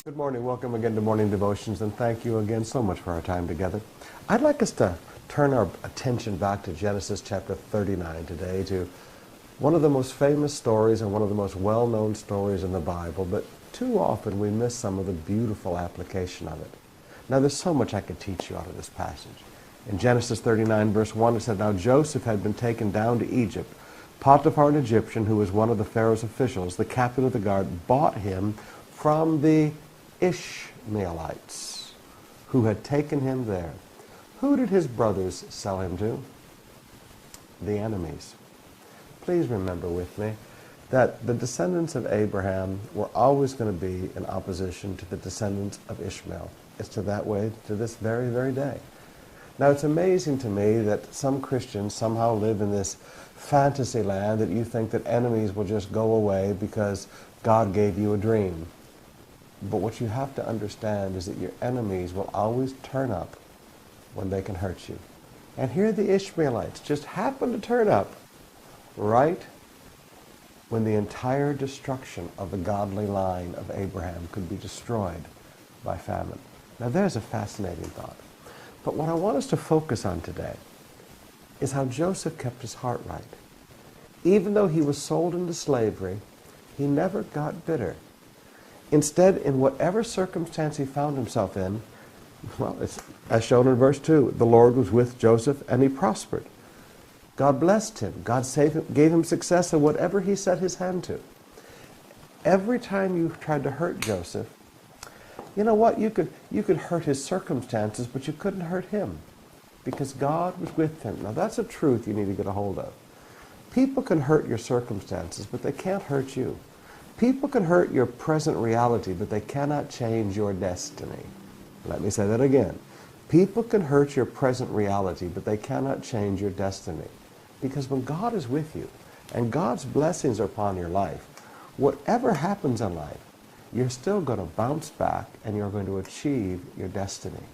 Good morning. Welcome again to Morning Devotions, and thank you again so much for our time together. I'd like us to turn our attention back to Genesis chapter 39 today, to one of the most famous stories and one of the most well-known stories in the Bible, but too often we miss some of the beautiful application of it. Now, there's so much I could teach you out of this passage. In Genesis 39, verse 1, it said, "Now Joseph had been taken down to Egypt. Potiphar, an Egyptian, who was one of the Pharaoh's officials, the captain of the guard, bought him from the Ishmaelites who had taken him there." Who did his brothers sell him to? The enemies. Please remember with me that the descendants of Abraham were always going to be in opposition to the descendants of Ishmael. It's to that way to this very, very day. Now, it's amazing to me that some Christians somehow live in this fantasy land that you think that enemies will just go away because God gave you a dream. But what you have to understand is that your enemies will always turn up when they can hurt you. And here the Ishmaelites just happen to turn up right when the entire destruction of the godly line of Abraham could be destroyed by famine. Now there's a fascinating thought. But what I want us to focus on today is how Joseph kept his heart right. Even though he was sold into slavery, he never got bitter. Instead, in whatever circumstance he found himself in, well, it's as shown in verse 2, the Lord was with Joseph and he prospered. God blessed him. God gave him success in whatever he set his hand to. Every time you tried to hurt Joseph, you know what? You could hurt his circumstances, but you couldn't hurt him because God was with him. Now, that's a truth you need to get a hold of. People can hurt your circumstances, but they can't hurt you. People can hurt your present reality, but they cannot change your destiny. Let me say that again. People can hurt your present reality, but they cannot change your destiny. Because when God is with you, and God's blessings are upon your life, whatever happens in life, you're still going to bounce back and you're going to achieve your destiny.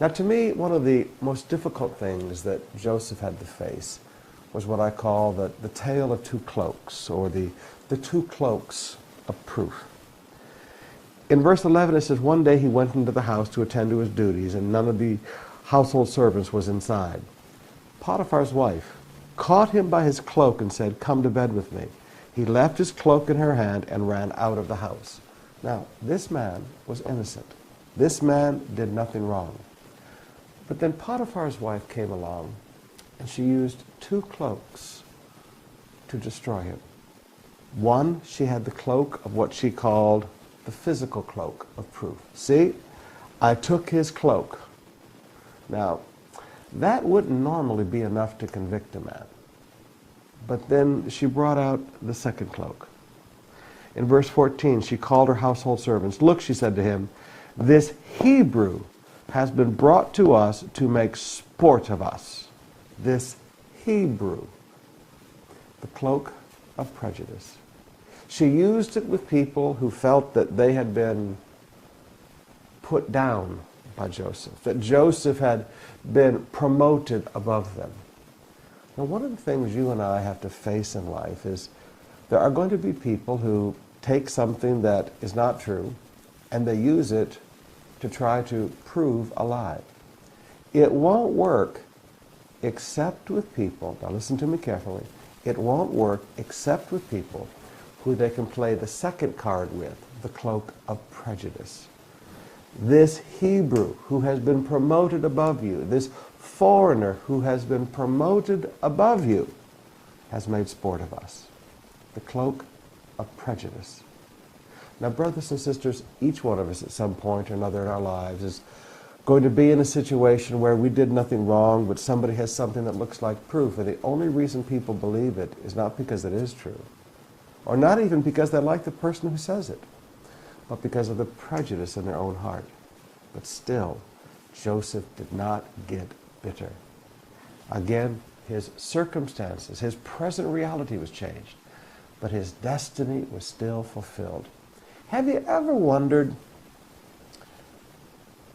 Now, to me, one of the most difficult things that Joseph had to face was what I call the tale of two cloaks, or the two cloaks of proof. In verse 11 it says, "One day he went into the house to attend to his duties, and none of the household servants was inside. Potiphar's wife caught him by his cloak and said, 'Come to bed with me.' He left his cloak in her hand and ran out of the house." Now, this man was innocent. This man did nothing wrong. But then Potiphar's wife came along, and she used two cloaks to destroy him. One, she had the cloak of what she called the physical cloak of proof. "See, I took his cloak." Now, that wouldn't normally be enough to convict a man. But then she brought out the second cloak. In verse 14, she called her household servants. "Look," she said to him, "this Hebrew has been brought to us to make sport of us." This Hebrew, the cloak of prejudice. She used it with people who felt that they had been put down by Joseph, that Joseph had been promoted above them. Now, one of the things you and I have to face in life is there are going to be people who take something that is not true and they use it to try to prove a lie. It won't work except with people, now listen to me carefully, it won't work except with people who they can play the second card with, the cloak of prejudice. This Hebrew who has been promoted above you, this foreigner who has been promoted above you, has made sport of us. The cloak of prejudice. Now, brothers and sisters, each one of us at some point or another in our lives is going to be in a situation where we did nothing wrong, but somebody has something that looks like proof, and the only reason people believe it is not because it is true, or not even because they like the person who says it, but because of the prejudice in their own heart. But still, Joseph did not get bitter. Again, his circumstances, his present reality was changed, but his destiny was still fulfilled. Have you ever wondered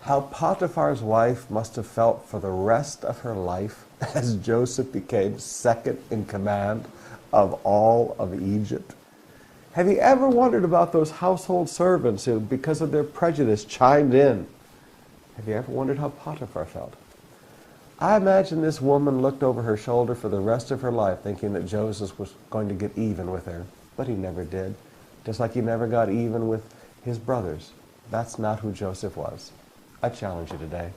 how Potiphar's wife must have felt for the rest of her life as Joseph became second in command of all of Egypt? Have you ever wondered about those household servants who, because of their prejudice, chimed in? Have you ever wondered how Potiphar felt? I imagine this woman looked over her shoulder for the rest of her life thinking that Joseph was going to get even with her, but he never did, just like he never got even with his brothers. That's not who Joseph was. I challenge you today.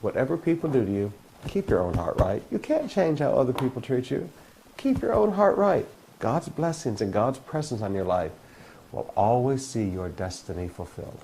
Whatever people do to you, keep your own heart right. You can't change how other people treat you. Keep your own heart right. God's blessings and God's presence on your life will always see your destiny fulfilled.